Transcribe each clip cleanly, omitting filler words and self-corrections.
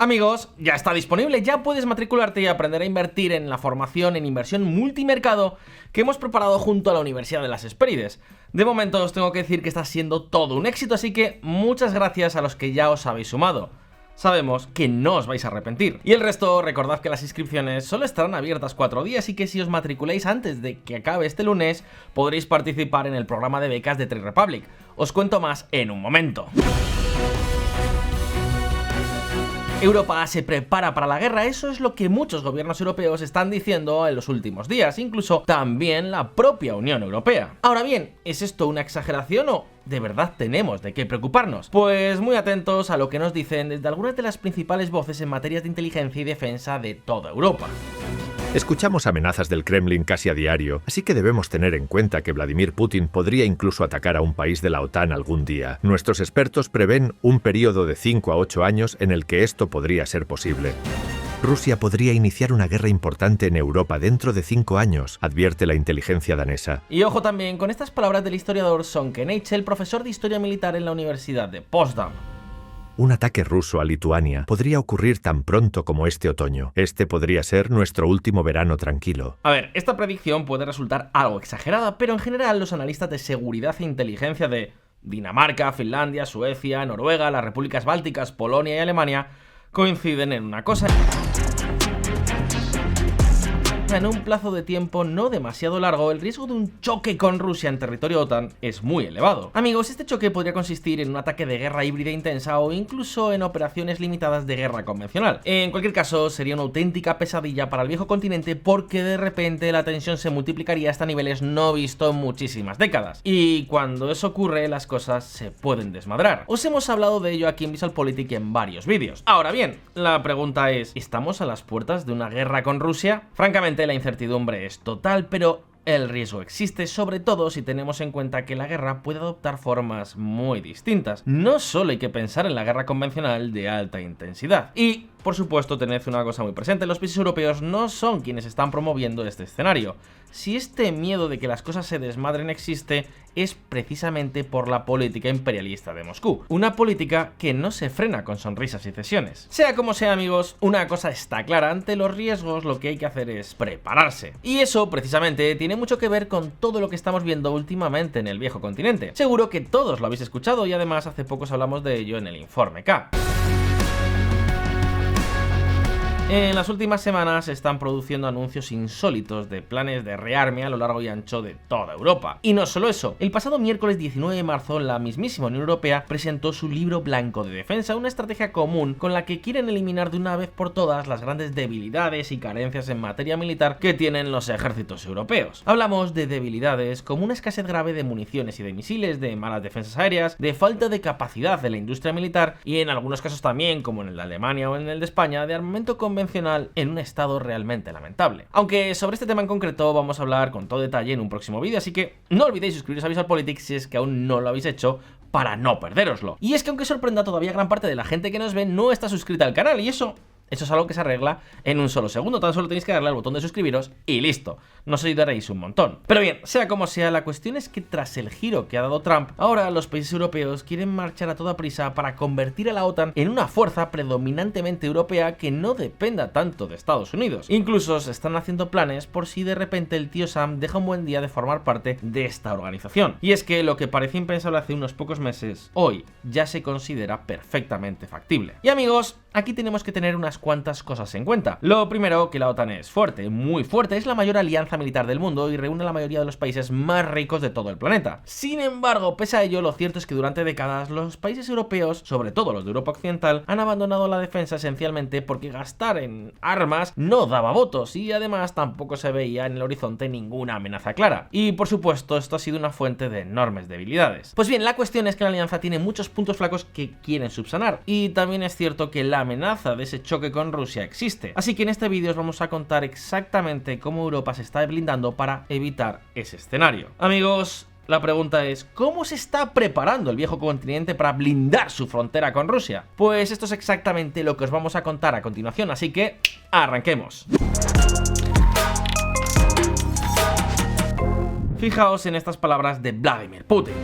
Amigos, ya está disponible, ya puedes matricularte y aprender a invertir en la formación en inversión multimercado que hemos preparado junto a la Universidad de las Hespérides. De momento os tengo que decir que está siendo todo un éxito, así que muchas gracias a los que ya os habéis sumado. Sabemos que no os vais a arrepentir. Y el resto, recordad que las inscripciones solo estarán abiertas 4 días y que si os matriculáis antes de que acabe este lunes, podréis participar en el programa de becas de Trade Republic. Os cuento más en un momento. Europa se prepara para la guerra, eso es lo que muchos gobiernos europeos están diciendo en los últimos días, incluso también la propia Unión Europea. Ahora bien, ¿es esto una exageración o de verdad tenemos de qué preocuparnos? Pues muy atentos a lo que nos dicen desde algunas de las principales voces en materias de inteligencia y defensa de toda Europa. Escuchamos amenazas del Kremlin casi a diario, así que debemos tener en cuenta que Vladimir Putin podría incluso atacar a un país de la OTAN algún día. Nuestros expertos prevén un periodo de 5 a 8 años en el que esto podría ser posible. Rusia podría iniciar una guerra importante en Europa dentro de 5 años, advierte la inteligencia danesa. Y ojo también con estas palabras del historiador Sonke Neichel, profesor de historia militar en la Universidad de Potsdam. Un ataque ruso a Lituania podría ocurrir tan pronto como este otoño. Este podría ser nuestro último verano tranquilo. A ver, esta predicción puede resultar algo exagerada, pero en general los analistas de seguridad e inteligencia de Dinamarca, Finlandia, Suecia, Noruega, las repúblicas bálticas, Polonia y Alemania coinciden en una cosa. En un plazo de tiempo no demasiado largo, el riesgo de un choque con Rusia en territorio OTAN es muy elevado. Amigos, este choque podría consistir en un ataque de guerra híbrida intensa o incluso en operaciones limitadas de guerra convencional. En cualquier caso, sería una auténtica pesadilla para el viejo continente porque de repente la tensión se multiplicaría hasta niveles no visto en muchísimas décadas. Y cuando eso ocurre, las cosas se pueden desmadrar. Os hemos hablado de ello aquí en VisualPolitik en varios vídeos. Ahora bien, la pregunta es, ¿estamos a las puertas de una guerra con Rusia? Francamente, la incertidumbre es total, pero el riesgo existe, sobre todo si tenemos en cuenta que la guerra puede adoptar formas muy distintas. No solo hay que pensar en la guerra convencional de alta intensidad. Y, por supuesto, tened una cosa muy presente, los países europeos no son quienes están promoviendo este escenario. Si este miedo de que las cosas se desmadren existe, es precisamente por la política imperialista de Moscú. Una política que no se frena con sonrisas y cesiones. Sea como sea, amigos, una cosa está clara, ante los riesgos lo que hay que hacer es prepararse. Y eso, precisamente, tiene mucho que ver con todo lo que estamos viendo últimamente en el viejo continente. Seguro que todos lo habéis escuchado y además hace poco hablamos de ello en el Informe K. En las últimas semanas se están produciendo anuncios insólitos de planes de rearme a lo largo y ancho de toda Europa. Y no solo eso, el pasado miércoles 19 de marzo la mismísima Unión Europea presentó su libro blanco de defensa, una estrategia común con la que quieren eliminar de una vez por todas las grandes debilidades y carencias en materia militar que tienen los ejércitos europeos. Hablamos de debilidades como una escasez grave de municiones y de misiles, de malas defensas aéreas, de falta de capacidad de la industria militar y en algunos casos también, como en el de Alemania o en el de España, de armamento convencional en un estado realmente lamentable. Aunque sobre este tema en concreto vamos a hablar con todo detalle en un próximo vídeo, así que no olvidéis suscribiros a VisualPolitik si es que aún no lo habéis hecho, para no perderoslo. Y es que aunque sorprenda, todavía gran parte de la gente que nos ve no está suscrita al canal y eso es algo que se arregla en un solo segundo. Tan solo tenéis que darle al botón de suscribiros y listo. Nos ayudaréis un montón. Pero bien, sea como sea, la cuestión es que tras el giro que ha dado Trump, ahora los países europeos quieren marchar a toda prisa para convertir a la OTAN en una fuerza predominantemente europea que no dependa tanto de Estados Unidos. Incluso se están haciendo planes por si de repente el tío Sam deja un buen día de formar parte de esta organización. Y es que lo que parecía impensable hace unos pocos meses, hoy ya se considera perfectamente factible. Y amigos, aquí tenemos que tener unas cuantas cosas en cuenta. Lo primero, que la OTAN es fuerte, muy fuerte, es la mayor alianza militar del mundo y reúne a la mayoría de los países más ricos de todo el planeta. Sin embargo, pese a ello, lo cierto es que durante décadas los países europeos, sobre todo los de Europa Occidental, han abandonado la defensa esencialmente porque gastar en armas no daba votos y además tampoco se veía en el horizonte ninguna amenaza clara. Y por supuesto, esto ha sido una fuente de enormes debilidades. Pues bien, la cuestión es que la alianza tiene muchos puntos flacos que quieren subsanar y también es cierto que la amenaza de ese choque con Rusia existe. Así que en este vídeo os vamos a contar exactamente cómo Europa se está blindando para evitar ese escenario. Amigos, la pregunta es, ¿cómo se está preparando el viejo continente para blindar su frontera con Rusia? Pues esto es exactamente lo que os vamos a contar a continuación, así que arranquemos. Fijaos en estas palabras de Vladimir Putin.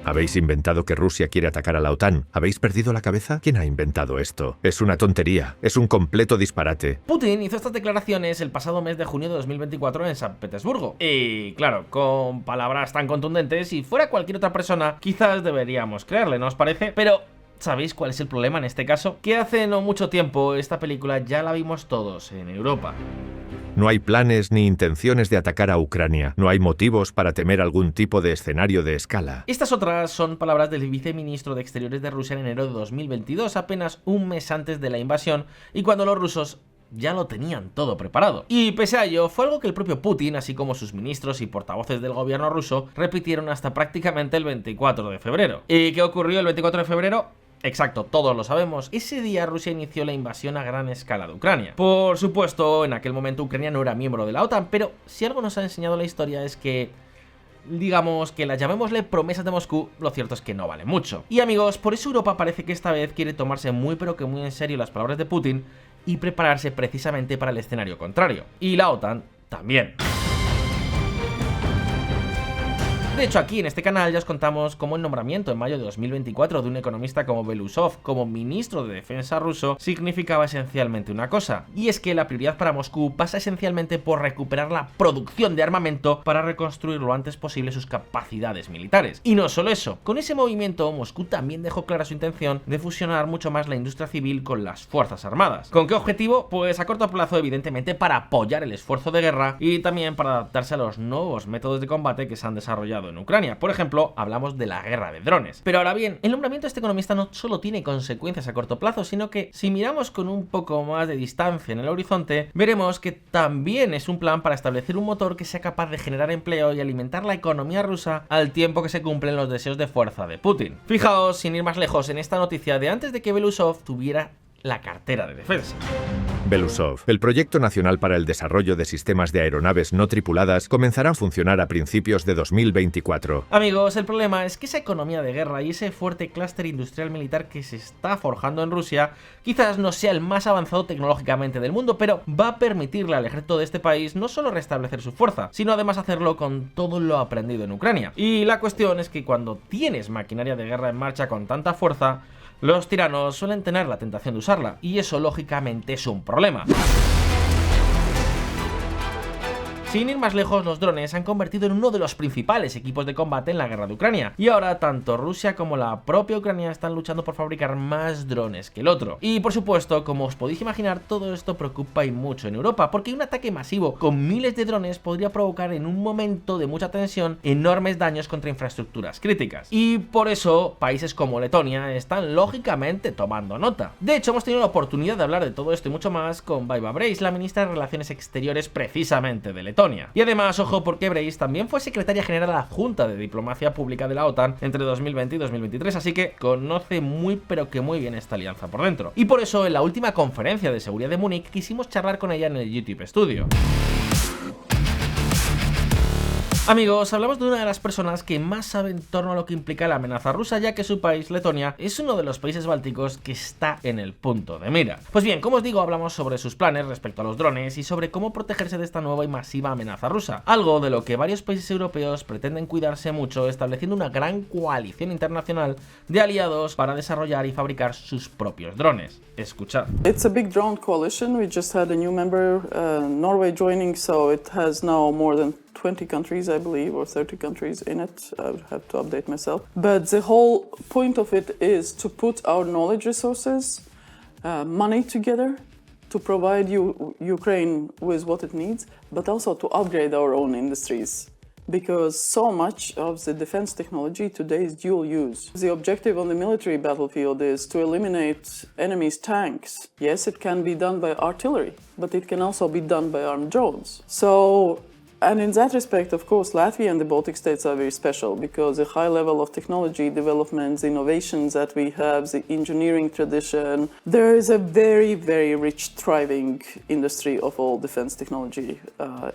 ¿Habéis inventado que Rusia quiere atacar a la OTAN? ¿Habéis perdido la cabeza? ¿Quién ha inventado esto? Es una tontería, es un completo disparate. Putin hizo estas declaraciones el pasado mes de junio de 2024 en San Petersburgo. Y claro, con palabras tan contundentes, si fuera cualquier otra persona, quizás deberíamos creerle, ¿no os parece? Pero ¿sabéis cuál es el problema en este caso? Que hace no mucho tiempo esta película ya la vimos todos en Europa. No hay planes ni intenciones de atacar a Ucrania. No hay motivos para temer algún tipo de escenario de escala. Estas otras son palabras del viceministro de Exteriores de Rusia en enero de 2022, apenas un mes antes de la invasión y cuando los rusos ya lo tenían todo preparado. Y pese a ello, fue algo que el propio Putin, así como sus ministros y portavoces del gobierno ruso, repitieron hasta prácticamente el 24 de febrero. ¿Y qué ocurrió el 24 de febrero? Exacto, todos lo sabemos. Ese día Rusia inició la invasión a gran escala de Ucrania. Por supuesto, en aquel momento Ucrania no era miembro de la OTAN, pero si algo nos ha enseñado la historia es que, digamos que las llamémosle promesas de Moscú, lo cierto es que no vale mucho. Y amigos, por eso Europa parece que esta vez quiere tomarse muy pero que muy en serio las palabras de Putin y prepararse precisamente para el escenario contrario. Y la OTAN también. De hecho, aquí en este canal ya os contamos cómo el nombramiento en mayo de 2024 de un economista como Belousov como ministro de defensa ruso significaba esencialmente una cosa, y es que la prioridad para Moscú pasa esencialmente por recuperar la producción de armamento para reconstruir lo antes posible sus capacidades militares. Y no solo eso, con ese movimiento Moscú también dejó clara su intención de fusionar mucho más la industria civil con las fuerzas armadas. ¿Con qué objetivo? Pues a corto plazo, evidentemente, para apoyar el esfuerzo de guerra y también para adaptarse a los nuevos métodos de combate que se han desarrollado en Ucrania. Por ejemplo, hablamos de la guerra de drones. Pero ahora bien, el nombramiento de este economista no solo tiene consecuencias a corto plazo, sino que si miramos con un poco más de distancia en el horizonte, veremos que también es un plan para establecer un motor que sea capaz de generar empleo y alimentar la economía rusa al tiempo que se cumplen los deseos de fuerza de Putin. Fijaos, sin ir más lejos, en esta noticia de antes de que Belousov tuviera la cartera de defensa. Belousov. El Proyecto Nacional para el Desarrollo de Sistemas de Aeronaves No Tripuladas comenzará a funcionar a principios de 2024. Amigos, el problema es que esa economía de guerra y ese fuerte clúster industrial militar que se está forjando en Rusia quizás no sea el más avanzado tecnológicamente del mundo, pero va a permitirle al ejército de este país no solo restablecer su fuerza, sino además hacerlo con todo lo aprendido en Ucrania. Y la cuestión es que cuando tienes maquinaria de guerra en marcha con tanta fuerza, los tiranos suelen tener la tentación de usarla, y eso lógicamente es un problema. Sin ir más lejos, los drones se han convertido en uno de los principales equipos de combate en la guerra de Ucrania, y ahora tanto Rusia como la propia Ucrania están luchando por fabricar más drones que el otro. Y por supuesto, como os podéis imaginar, todo esto preocupa y mucho en Europa, porque un ataque masivo con miles de drones podría provocar en un momento de mucha tensión enormes daños contra infraestructuras críticas. Y por eso, países como Letonia están lógicamente tomando nota. De hecho, hemos tenido la oportunidad de hablar de todo esto y mucho más con Baiba Brejs, la ministra de Relaciones Exteriores precisamente de Letonia. Y además, ojo, porque Brejs también fue secretaria general adjunta de Diplomacia Pública de la OTAN entre 2020 y 2023, así que conoce muy pero que muy bien esta alianza por dentro. Y por eso, en la última conferencia de seguridad de Múnich, quisimos charlar con ella en el YouTube Studio. Amigos, hablamos de una de las personas que más sabe en torno a lo que implica la amenaza rusa, ya que su país, Letonia, es uno de los países bálticos que está en el punto de mira. Pues bien, como os digo, hablamos sobre sus planes respecto a los drones y sobre cómo protegerse de esta nueva y masiva amenaza rusa, algo de lo que varios países europeos pretenden cuidarse mucho, estableciendo una gran coalición internacional de aliados para desarrollar y fabricar sus propios drones. Escuchad. It's a big drone coalition. We just had a new member, Norway, joining, so it has now more than 20 countries, I believe, or 30 countries in it. I would have to update myself. But the whole point of it is to put our knowledge resources, money together to provide Ukraine with what it needs, but also to upgrade our own industries. Because so much of the defense technology today is dual use. The objective on the military battlefield is to eliminate enemy's tanks. Yes, it can be done by artillery, but it can also be done by armed drones. And in that respect, of course, Latvia and the Baltic states are very special because the high level of technology developments, the innovations that we have, the engineering tradition, there is a very, very rich, thriving industry of all defense technology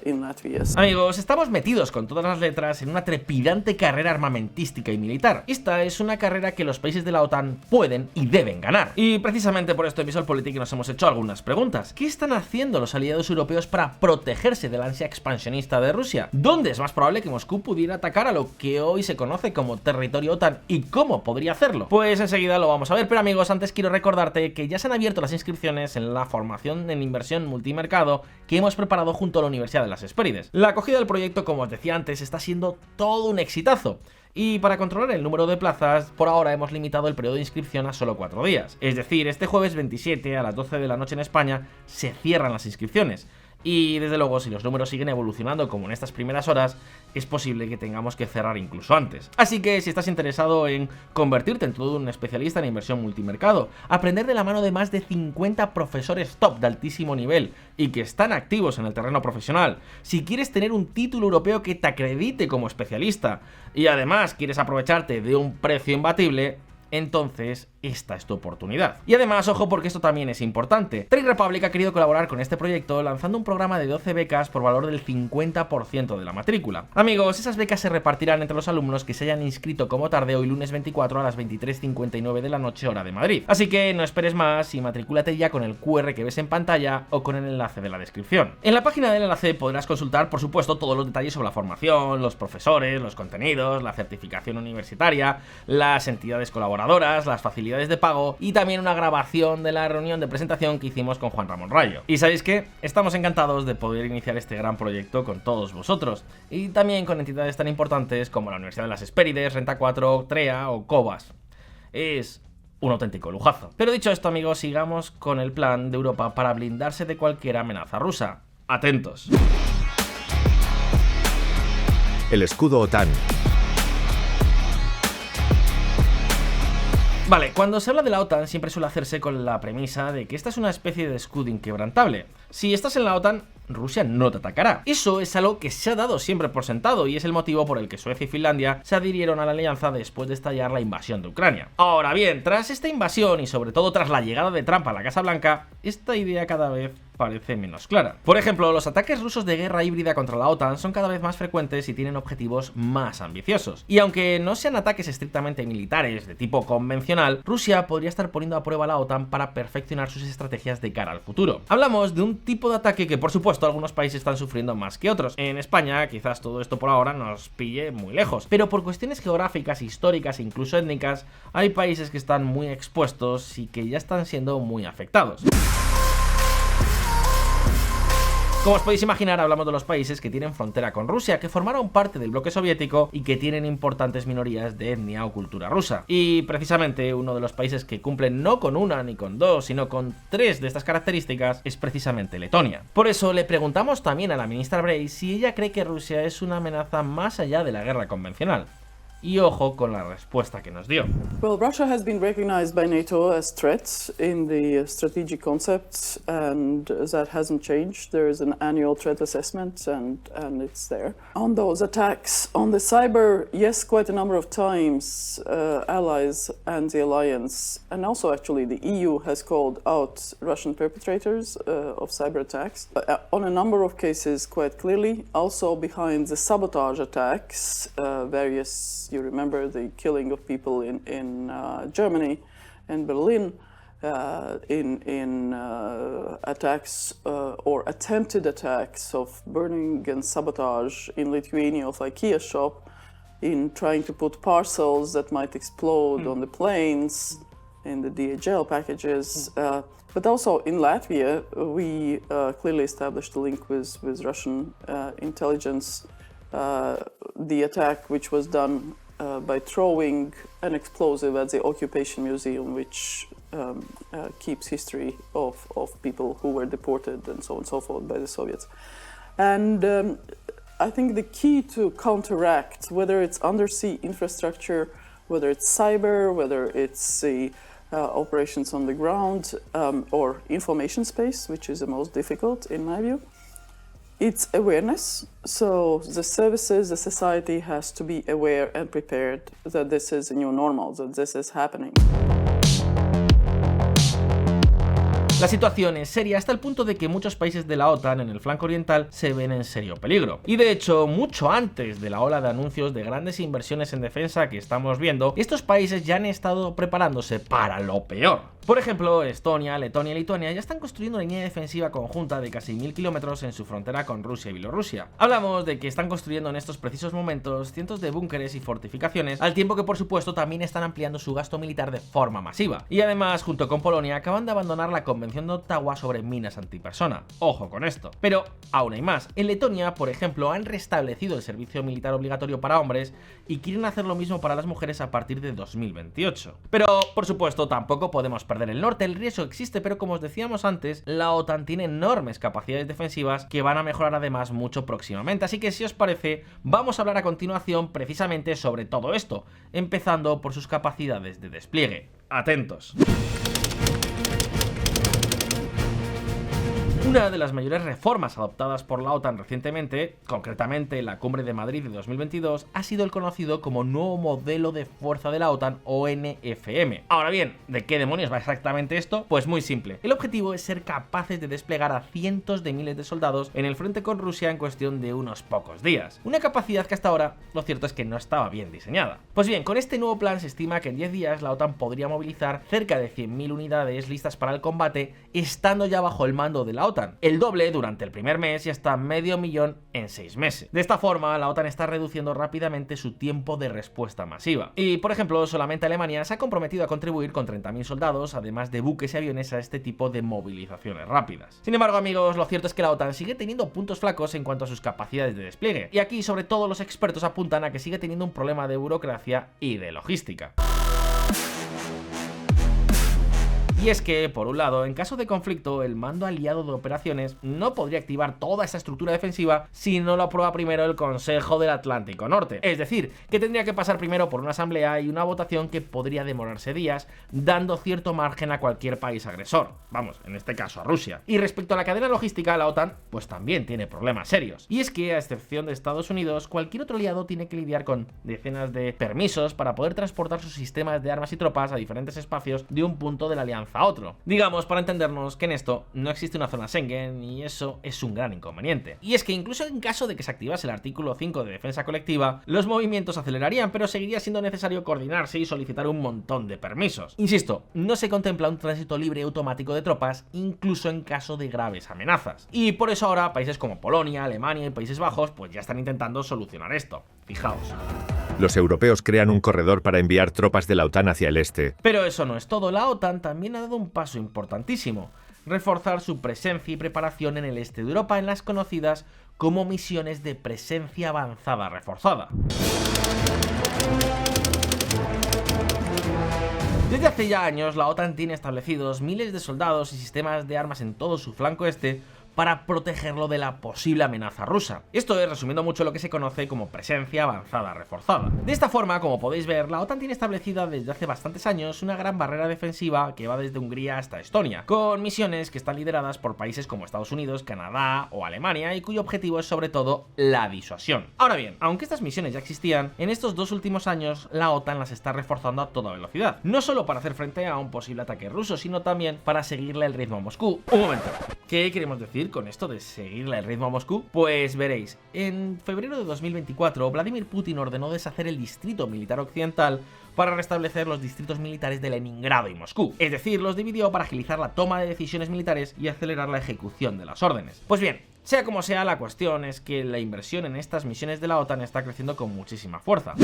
in Latvia. Amigos, estamos metidos con todas las letras en una trepidante carrera armamentística y militar. Esta es una carrera que los países de la OTAN pueden y deben ganar. Y precisamente por esto en VisualPolitik nos hemos hecho algunas preguntas. ¿Qué están haciendo los aliados europeos para protegerse de la ansia expansionista costa de Rusia, donde es más probable que Moscú pudiera atacar a lo que hoy se conoce como territorio OTAN. ¿Y cómo podría hacerlo? Pues enseguida lo vamos a ver, pero amigos, antes quiero recordarte que ya se han abierto las inscripciones en la formación en inversión multimercado que hemos preparado junto a la Universidad de las Hespérides. La acogida del proyecto, como os decía antes, está siendo todo un exitazo. Y para controlar el número de plazas, por ahora hemos limitado el periodo de inscripción a solo 4 días. Es decir, este jueves 27 a las 12 de la noche en España se cierran las inscripciones. Y desde luego, si los números siguen evolucionando como en estas primeras horas, es posible que tengamos que cerrar incluso antes. Así que si estás interesado en convertirte en todo un especialista en inversión multimercado, aprender de la mano de más de 50 profesores top de altísimo nivel y que están activos en el terreno profesional, si quieres tener un título europeo que te acredite como especialista y además quieres aprovecharte de un precio imbatible, entonces esta es tu oportunidad. Y además, ojo, porque esto también es importante. Trade Republic ha querido colaborar con este proyecto lanzando un programa de 12 becas por valor del 50% de la matrícula. Amigos, esas becas se repartirán entre los alumnos que se hayan inscrito como tarde hoy lunes 24 a las 23:59 de la noche hora de Madrid. Así que no esperes más y matricúlate ya con el QR que ves en pantalla o con el enlace de la descripción. En la página del enlace podrás consultar, por supuesto, todos los detalles sobre la formación, los profesores, los contenidos, la certificación universitaria, las entidades colaboradoras, las facilidades de pago y también una grabación de la reunión de presentación que hicimos con Juan Ramón Rayo. Y ¿sabéis qué? Estamos encantados de poder iniciar este gran proyecto con todos vosotros y también con entidades tan importantes como la Universidad de las Hespérides, Renta 4, TREA o Cobas. Es un auténtico lujazo. Pero dicho esto, amigos, sigamos con el plan de Europa para blindarse de cualquier amenaza rusa. Atentos. El escudo OTAN. Vale, cuando se habla de la OTAN siempre suele hacerse con la premisa de que esta es una especie de escudo inquebrantable. Si estás en la OTAN, Rusia no te atacará. Eso es algo que se ha dado siempre por sentado y es el motivo por el que Suecia y Finlandia se adhirieron a la alianza después de estallar la invasión de Ucrania. Ahora bien, tras esta invasión y sobre todo tras la llegada de Trump a la Casa Blanca, esta idea cada vez parece menos clara. Por ejemplo, los ataques rusos de guerra híbrida contra la OTAN son cada vez más frecuentes y tienen objetivos más ambiciosos. Y aunque no sean ataques estrictamente militares de tipo convencional, Rusia podría estar poniendo a prueba a la OTAN para perfeccionar sus estrategias de cara al futuro. Hablamos de un tipo de ataque que, por supuesto, algunos países están sufriendo más que otros. En España, quizás todo esto por ahora nos pille muy lejos, pero por cuestiones geográficas, históricas e incluso étnicas, hay países que están muy expuestos y que ya están siendo muy afectados. Como os podéis imaginar, hablamos de los países que tienen frontera con Rusia, que formaron parte del bloque soviético y que tienen importantes minorías de etnia o cultura rusa. Y precisamente uno de los países que cumplen no con una ni con dos, sino con 3 de estas características es precisamente Letonia. Por eso le preguntamos también a la ministra Bray si ella cree que Rusia es una amenaza más allá de la guerra convencional. Y ojo con la respuesta que nos dio. Well, Russia has been recognized by NATO as threats in the strategic concepts, and that hasn't changed. There is an annual threat assessment, and it's there. On those attacks, on the cyber, yes, quite a number of times, allies and the alliance, and also actually the EU has called out Russian perpetrators of cyber attacks. On a number of cases, quite clearly, also behind the sabotage attacks, you remember the killing of people in Germany and Berlin, in attacks or attempted attacks of burning and sabotage in Lithuania of IKEA shop, in trying to put parcels that might explode on the planes, in the DHL packages. But also in Latvia, we clearly established a link with Russian intelligence. The attack, which was done by throwing an explosive at the Occupation Museum, which keeps history of people who were deported and so on and so forth by the Soviets. And I think the key to counteract, whether it's undersea infrastructure, whether it's cyber, whether it's the operations on the ground, or information space, which is the most difficult in my view, it's awareness. So the services, the society has to be aware and prepared that this is a new normal, that this is happening. La situación es seria hasta el punto de que muchos países de la OTAN en el flanco oriental se ven en serio peligro. Y de hecho, mucho antes de la ola de anuncios de grandes inversiones en defensa que estamos viendo, estos países ya han estado preparándose para lo peor. Por ejemplo, Estonia, Letonia y Lituania ya están construyendo una línea defensiva conjunta de casi 1000 kilómetros en su frontera con Rusia y Bielorrusia. Hablamos de que están construyendo en estos precisos momentos cientos de búnkeres y fortificaciones, al tiempo que por supuesto también están ampliando su gasto militar de forma masiva. Y además, junto con Polonia, acaban de abandonar la Convención de Ottawa sobre minas antipersona. Ojo con esto. Pero aún hay más. En Letonia, por ejemplo, han restablecido el servicio militar obligatorio para hombres y quieren hacer lo mismo para las mujeres a partir de 2028. Pero, por supuesto, tampoco podemos perder el norte. El riesgo existe, pero como os decíamos antes, la OTAN tiene enormes capacidades defensivas que van a mejorar además mucho próximamente. Así que si os parece, vamos a hablar a continuación precisamente sobre todo esto, empezando por sus capacidades de despliegue. Atentos. Una de las mayores reformas adoptadas por la OTAN recientemente, concretamente la Cumbre de Madrid de 2022, ha sido el conocido como nuevo modelo de fuerza de la OTAN o NFM. Ahora bien, ¿de qué demonios va exactamente esto? Pues muy simple. El objetivo es ser capaces de desplegar a cientos de miles de soldados en el frente con Rusia en cuestión de unos pocos días. Una capacidad que hasta ahora, lo cierto es que no estaba bien diseñada. Pues bien, con este nuevo plan se estima que en 10 días la OTAN podría movilizar cerca de 100.000 unidades listas para el combate, estando ya bajo el mando de la OTAN. El doble durante el primer mes y hasta 500.000 en 6 meses. De esta forma, la OTAN está reduciendo rápidamente su tiempo de respuesta masiva. Y, por ejemplo, solamente Alemania se ha comprometido a contribuir con 30.000 soldados, además de buques y aviones a este tipo de movilizaciones rápidas. Sin embargo, amigos, lo cierto es que la OTAN sigue teniendo puntos flacos en cuanto a sus capacidades de despliegue. Y aquí, sobre todo, los expertos apuntan a que sigue teniendo un problema de burocracia y de logística. Y es que, por un lado, en caso de conflicto, el mando aliado de operaciones no podría activar toda esa estructura defensiva si no lo aprueba primero el Consejo del Atlántico Norte. Es decir, que tendría que pasar primero por una asamblea y una votación que podría demorarse días, dando cierto margen a cualquier país agresor. Vamos, en este caso a Rusia. Y respecto a la cadena logística, la OTAN, pues también tiene problemas serios. Y es que, a excepción de Estados Unidos, cualquier otro aliado tiene que lidiar con decenas de permisos para poder transportar sus sistemas de armas y tropas a diferentes espacios de un punto de la alianza a otro. Digamos, para entendernos, que en esto no existe una zona Schengen y eso es un gran inconveniente. Y es que incluso en caso de que se activase el artículo 5 de defensa colectiva, los movimientos acelerarían, pero seguiría siendo necesario coordinarse y solicitar un montón de permisos. Insisto, no se contempla un tránsito libre y automático de tropas, incluso en caso de graves amenazas. Y por eso ahora países como Polonia, Alemania y Países Bajos pues ya están intentando solucionar esto. Fijaos. Los europeos crean un corredor para enviar tropas de la OTAN hacia el este. Pero eso no es todo. La OTAN también ha dado un paso importantísimo: reforzar su presencia y preparación en el este de Europa en las conocidas como misiones de presencia avanzada reforzada. Desde hace ya años, la OTAN tiene establecidos miles de soldados y sistemas de armas en todo su flanco este para protegerlo de la posible amenaza rusa. Esto es, resumiendo mucho, lo que se conoce como presencia avanzada reforzada. De esta forma, como podéis ver, la OTAN tiene establecida desde hace bastantes años una gran barrera defensiva que va desde Hungría hasta Estonia, con misiones que están lideradas por países como Estados Unidos, Canadá o Alemania y cuyo objetivo es sobre todo la disuasión. Ahora bien, aunque estas misiones ya existían, en estos 2 últimos años la OTAN las está reforzando a toda velocidad, no solo para hacer frente a un posible ataque ruso, sino también para seguirle el ritmo a Moscú. Un momento, ¿qué queremos decir con esto de seguirle el ritmo a Moscú? Pues veréis, en febrero de 2024 Vladimir Putin ordenó deshacer el distrito militar occidental para restablecer los distritos militares de Leningrado y Moscú. Es decir, los dividió para agilizar la toma de decisiones militares y acelerar la ejecución de las órdenes. Pues bien, sea como sea, la cuestión es que la inversión en estas misiones de la OTAN está creciendo con muchísima fuerza.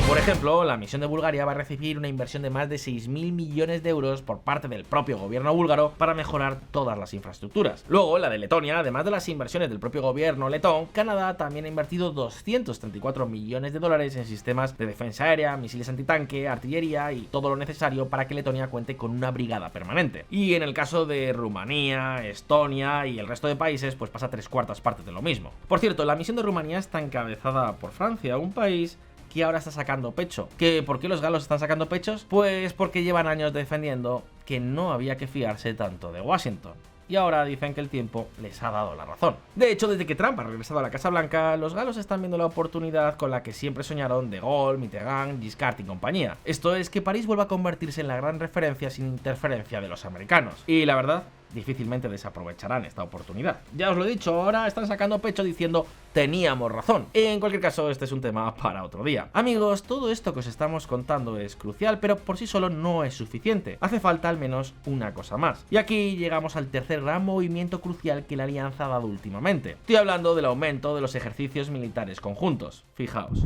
Por ejemplo, la misión de Bulgaria va a recibir una inversión de más de 6.000 millones de euros por parte del propio gobierno búlgaro para mejorar todas las infraestructuras. Luego, la de Letonia, además de las inversiones del propio gobierno letón, Canadá también ha invertido 234 millones de dólares en sistemas de defensa aérea, misiles antitanque, artillería y todo lo necesario para que Letonia cuente con una brigada permanente. Y en el caso de Rumanía, Estonia y el resto de países, pues pasa 3/4 partes de lo mismo. Por cierto, la misión de Rumanía está encabezada por Francia, un país que ahora está sacando pecho. ¿Por qué los galos están sacando pechos? Pues porque llevan años defendiendo que no había que fiarse tanto de Washington. y ahora dicen que el tiempo les ha dado la razón. De hecho, desde que Trump ha regresado a la Casa Blanca, los galos están viendo la oportunidad con la que siempre soñaron De Gaulle, Mitterrand, Giscard y compañía. Esto es que París vuelva a convertirse en la gran referencia sin interferencia de los americanos. Y la verdad, difícilmente desaprovecharán esta oportunidad. Ya os lo he dicho, ahora están sacando pecho diciendo teníamos razón. En cualquier caso, este es un tema para otro día. Amigos, todo esto que os estamos contando es crucial, pero por sí solo no es suficiente. Hace falta al menos una cosa más. Y aquí llegamos al tercer gran movimiento crucial que la alianza ha dado últimamente. Estoy hablando del aumento de los ejercicios militares conjuntos. Fijaos.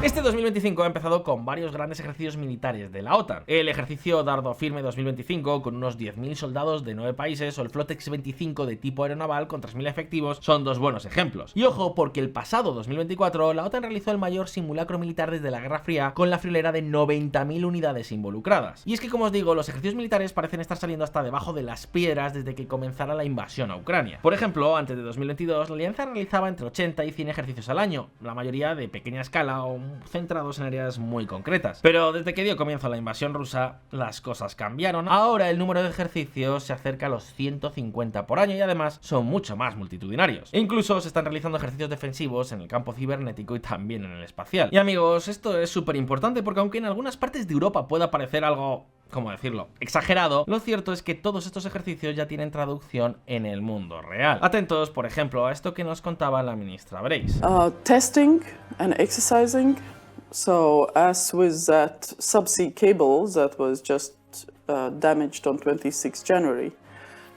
Este 2025 ha empezado con varios grandes ejercicios militares de la OTAN. El ejercicio Dardo Firme 2025 con unos 10.000 soldados de 9 países o el Flotex 25 de tipo aeronaval con 3.000 efectivos son dos buenos ejemplos. Y ojo, porque el pasado 2024 la OTAN realizó el mayor simulacro militar desde la Guerra Fría con la friolera de 90.000 unidades involucradas. Y es que, como os digo, los ejercicios militares parecen estar saliendo hasta debajo de las piedras desde que comenzara la invasión a Ucrania. Por ejemplo, antes de 2022 la alianza realizaba entre 80 y 100 ejercicios al año, la mayoría de pequeña escala o centrados en áreas muy concretas. Pero desde que dio comienzo la invasión rusa, las cosas cambiaron. Ahora el número de ejercicios se acerca a los 150 por año y además son mucho más multitudinarios. E incluso se están realizando ejercicios defensivos en el campo cibernético y también en el espacial. Y amigos, esto es súper importante porque aunque en algunas partes de Europa pueda parecer algo, ¿cómo decirlo?, exagerado, lo cierto es que todos estos ejercicios ya tienen traducción en el mundo real. Atentos, por ejemplo, a esto que nos contaba la ministra Brace. Testing and exercising. So, as with that subsea cable that was just damaged on 26 January,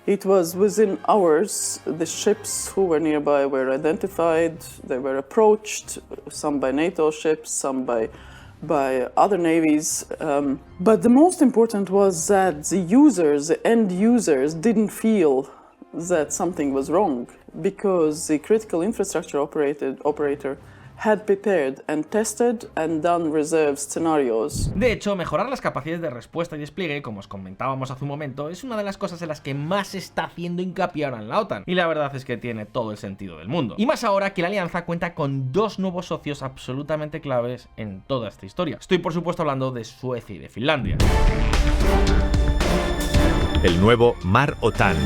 it was within hours. The ships who were nearby were identified, they were approached, some by NATO ships, some by other navies. But the most important was that the users, the end users, didn't feel that something was wrong because the critical infrastructure operator had prepared and tested and done reserve scenarios. De hecho, mejorar las capacidades de respuesta y despliegue, como os comentábamos hace un momento, es una de las cosas en las que más se está haciendo hincapié ahora en la OTAN, y la verdad es que tiene todo el sentido del mundo. Y más ahora que la alianza cuenta con dos nuevos socios absolutamente claves en toda esta historia. Estoy por supuesto hablando de Suecia y de Finlandia. El nuevo Mar OTAN.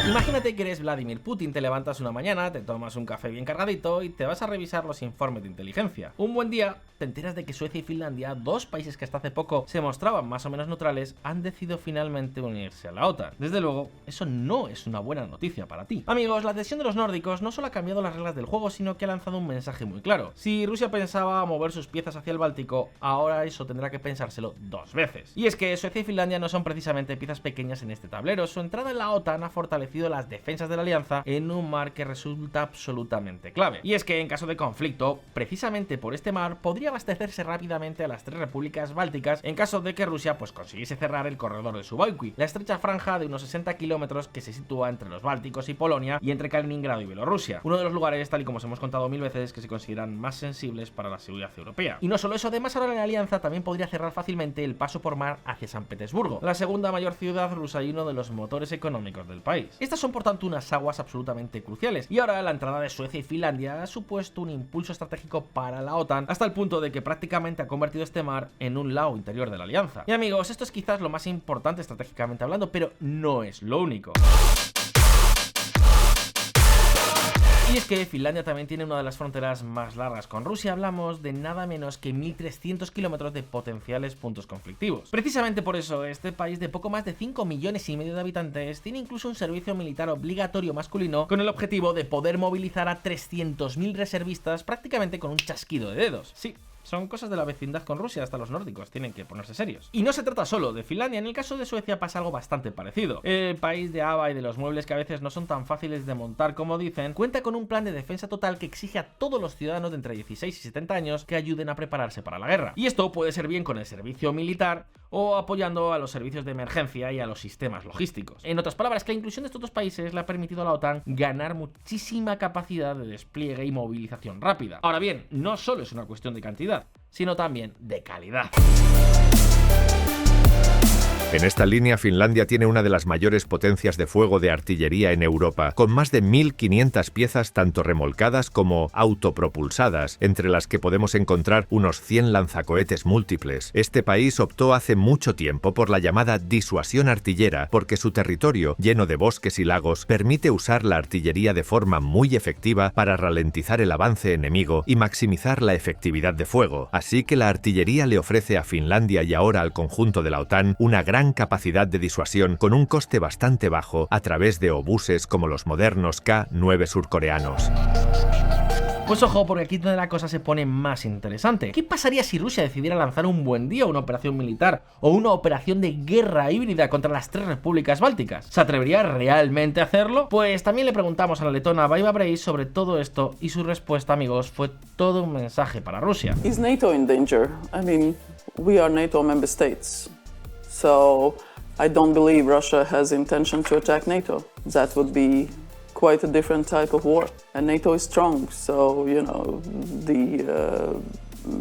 Imagínate que eres Vladimir Putin, te levantas una mañana, te tomas un café bien cargadito y te vas a revisar los informes de inteligencia. Un buen día te enteras de que Suecia y Finlandia, dos países que hasta hace poco se mostraban más o menos neutrales, han decidido finalmente unirse a la OTAN. Desde luego, eso no es una buena noticia para ti. Amigos, la adhesión de los nórdicos no solo ha cambiado las reglas del juego, sino que ha lanzado un mensaje muy claro. Si Rusia pensaba mover sus piezas hacia el Báltico, ahora eso tendrá que pensárselo dos veces. Y es que Suecia y Finlandia no son precisamente piezas pequeñas en este tablero. Su entrada en la OTAN ha fortalecido las defensas de la alianza en un mar que resulta absolutamente clave. Y es que en caso de conflicto, precisamente por este mar podría abastecerse rápidamente a las tres repúblicas bálticas en caso de que Rusia pues consiguiese cerrar el corredor de Suwałki, la estrecha franja de unos 60 kilómetros que se sitúa entre los Bálticos y Polonia y entre Kaliningrado y Bielorrusia, uno de los lugares, tal y como os hemos contado mil veces, que se consideran más sensibles para la seguridad europea. Y no solo eso, además ahora la alianza también podría cerrar fácilmente el paso por mar hacia San Petersburgo, la segunda mayor ciudad rusa y uno de los motores económicos del país. Estas son por tanto unas aguas absolutamente cruciales, y ahora la entrada de Suecia y Finlandia ha supuesto un impulso estratégico para la OTAN hasta el punto de que prácticamente ha convertido este mar en un lado interior de la alianza. Y amigos, esto es quizás lo más importante estratégicamente hablando, pero no es lo único. Y es que Finlandia también tiene una de las fronteras más largas con Rusia. Hablamos de nada menos que 1.300 kilómetros de potenciales puntos conflictivos. Precisamente por eso, este país de poco más de 5,5 millones de habitantes tiene incluso un servicio militar obligatorio masculino con el objetivo de poder movilizar a 300.000 reservistas prácticamente con un chasquido de dedos. Sí, son cosas de la vecindad con Rusia, hasta los nórdicos tienen que ponerse serios. Y no se trata solo de Finlandia, en el caso de Suecia pasa algo bastante parecido. El país de ABBA y de los muebles que a veces no son tan fáciles de montar como dicen, cuenta con un plan de defensa total que exige a todos los ciudadanos de entre 16 y 70 años que ayuden a prepararse para la guerra. Y esto puede ser bien con el servicio militar o apoyando a los servicios de emergencia y a los sistemas logísticos. En otras palabras, que la inclusión de estos dos países le ha permitido a la OTAN ganar muchísima capacidad de despliegue y movilización rápida. Ahora bien, no solo es una cuestión de cantidad, sino también de calidad. En esta línea, Finlandia tiene una de las mayores potencias de fuego de artillería en Europa, con más de 1.500 piezas tanto remolcadas como autopropulsadas, entre las que podemos encontrar unos 100 lanzacohetes múltiples. Este país optó hace mucho tiempo por la llamada disuasión artillera, porque su territorio, lleno de bosques y lagos, permite usar la artillería de forma muy efectiva para ralentizar el avance enemigo y maximizar la efectividad de fuego. Así que la artillería le ofrece a Finlandia y ahora al conjunto de la OTAN una gran capacidad de disuasión con un coste bastante bajo a través de obuses como los modernos K-9 surcoreanos. Pues ojo, porque aquí es donde la cosa se pone más interesante. ¿Qué pasaría si Rusia decidiera lanzar un buen día una operación militar o una operación de guerra híbrida contra las 3 repúblicas bálticas? ¿Se atrevería realmente a hacerlo? Pues también le preguntamos a la letona Vaiva Breis sobre todo esto y su respuesta, amigos, fue todo un mensaje para Rusia. Is NATO in danger? I mean, we are NATO member states. So I don't believe Russia has intention to attack NATO. That would be quite a different type of war. And NATO is strong, so, you know, the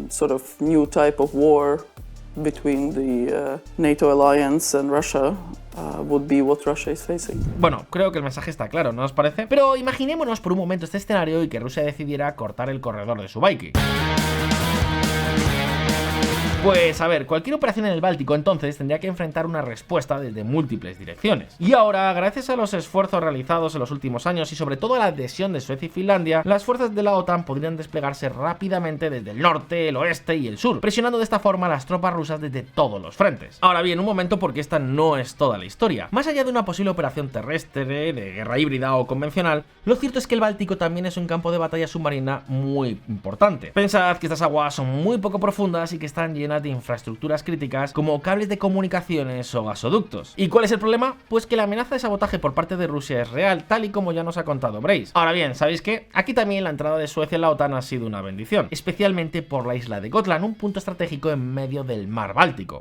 sort of new type of war between the NATO alliance and Russia would be what Russia is facing. Bueno, creo que el mensaje está claro, ¿no os parece? Pero imaginémonos por un momento este escenario y que Rusia decidiera cortar el corredor de Suwałki. Pues a ver, cualquier operación en el Báltico entonces tendría que enfrentar una respuesta desde múltiples direcciones. Y ahora, gracias a los esfuerzos realizados en los últimos años y sobre todo a la adhesión de Suecia y Finlandia, las fuerzas de la OTAN podrían desplegarse rápidamente desde el norte, el oeste y el sur, presionando de esta forma a las tropas rusas desde todos los frentes. Ahora bien, un momento, porque esta no es toda la historia. Más allá de una posible operación terrestre, de guerra híbrida o convencional, lo cierto es que el Báltico también es un campo de batalla submarina muy importante. Pensad que estas aguas son muy poco profundas y que están llenas de infraestructuras críticas como cables de comunicaciones o gasoductos. ¿Y cuál es el problema? Pues que la amenaza de sabotaje por parte de Rusia es real, tal y como ya nos ha contado Breis. Ahora bien, ¿sabéis qué? Aquí también la entrada de Suecia en la OTAN ha sido una bendición, especialmente por la isla de Gotland, un punto estratégico en medio del mar Báltico.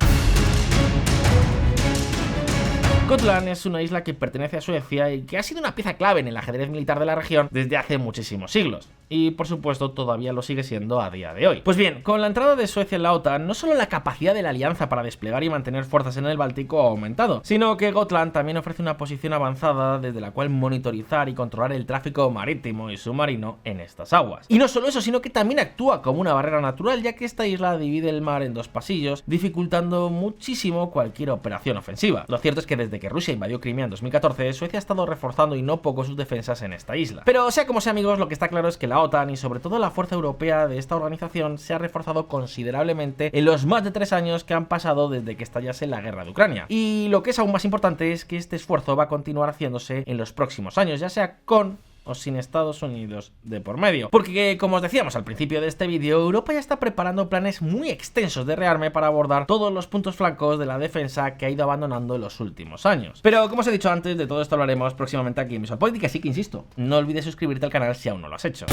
Gotland es una isla que pertenece a Suecia y que ha sido una pieza clave en el ajedrez militar de la región desde hace muchísimos siglos. Y por supuesto todavía lo sigue siendo a día de hoy. Pues bien, con la entrada de Suecia en la OTAN, no solo la capacidad de la alianza para desplegar y mantener fuerzas en el Báltico ha aumentado, sino que Gotland también ofrece una posición avanzada desde la cual monitorizar y controlar el tráfico marítimo y submarino en estas aguas. Y no solo eso, sino que también actúa como una barrera natural, ya que esta isla divide el mar en 2 pasillos, dificultando muchísimo cualquier operación ofensiva. Lo cierto es que desde que Rusia invadió Crimea en 2014, Suecia ha estado reforzando y no poco sus defensas en esta isla. Pero sea como sea, amigos, lo que está claro es que la OTAN y sobre todo la fuerza europea de esta organización se ha reforzado considerablemente en los más de 3 años que han pasado desde que estallase la guerra de Ucrania. Y lo que es aún más importante es que este esfuerzo va a continuar haciéndose en los próximos años, ya sea con o sin Estados Unidos de por medio. Porque, como os decíamos al principio de este vídeo, Europa ya está preparando planes muy extensos de rearme para abordar todos los puntos flancos de la defensa que ha ido abandonando en los últimos años. Pero, como os he dicho antes, de todo esto hablaremos próximamente aquí en Visual Politic, así que insisto, no olvides suscribirte al canal si aún no lo has hecho.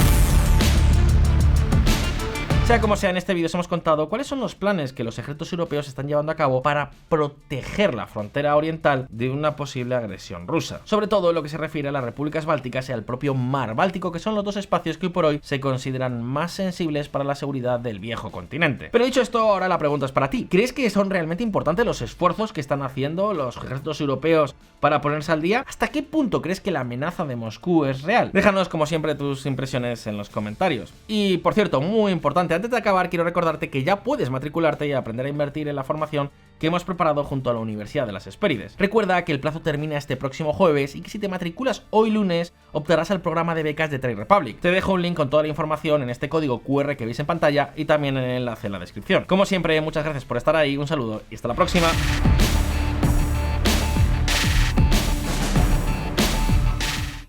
Sea como sea, en este vídeo os hemos contado cuáles son los planes que los ejércitos europeos están llevando a cabo para proteger la frontera oriental de una posible agresión rusa. Sobre todo en lo que se refiere a las repúblicas bálticas y al propio mar Báltico, que son los 2 espacios que hoy por hoy se consideran más sensibles para la seguridad del viejo continente. Pero dicho esto, ahora la pregunta es para ti. ¿Crees que son realmente importantes los esfuerzos que están haciendo los ejércitos europeos para ponerse al día? ¿Hasta qué punto crees que la amenaza de Moscú es real? Déjanos, como siempre, tus impresiones en los comentarios. Y, por cierto, muy importante, antes de acabar quiero recordarte que ya puedes matricularte y aprender a invertir en la formación que hemos preparado junto a la Universidad de las Hespérides. Recuerda que el plazo termina este próximo jueves y que si te matriculas hoy lunes optarás al programa de becas de Trade Republic. Te dejo un link con toda la información en este código QR que veis en pantalla y también en el enlace en la descripción. Como siempre, muchas gracias por estar ahí, un saludo y hasta la próxima.